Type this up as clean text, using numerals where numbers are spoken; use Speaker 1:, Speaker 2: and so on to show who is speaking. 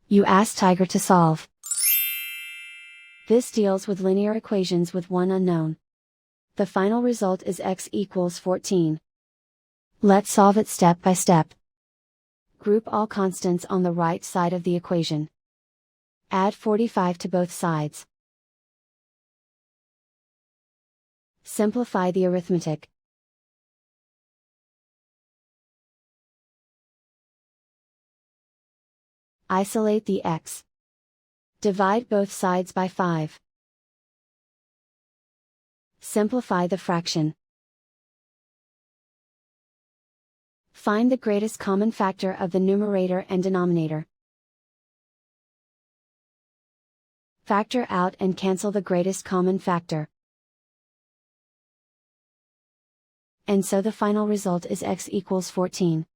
Speaker 1: You ask Tiger to solve. This deals with linear equations with one unknown. The final result is x equals 14. Let's solve it step by step. Group all constants on the right side of the equation. Add 45 to both sides. Simplify the arithmetic. Isolate the x. Divide both sides by 5. Simplify the fraction. Find the greatest common factor of the numerator and denominator. Factor out and cancel the greatest common factor. And so the final result is x equals 14.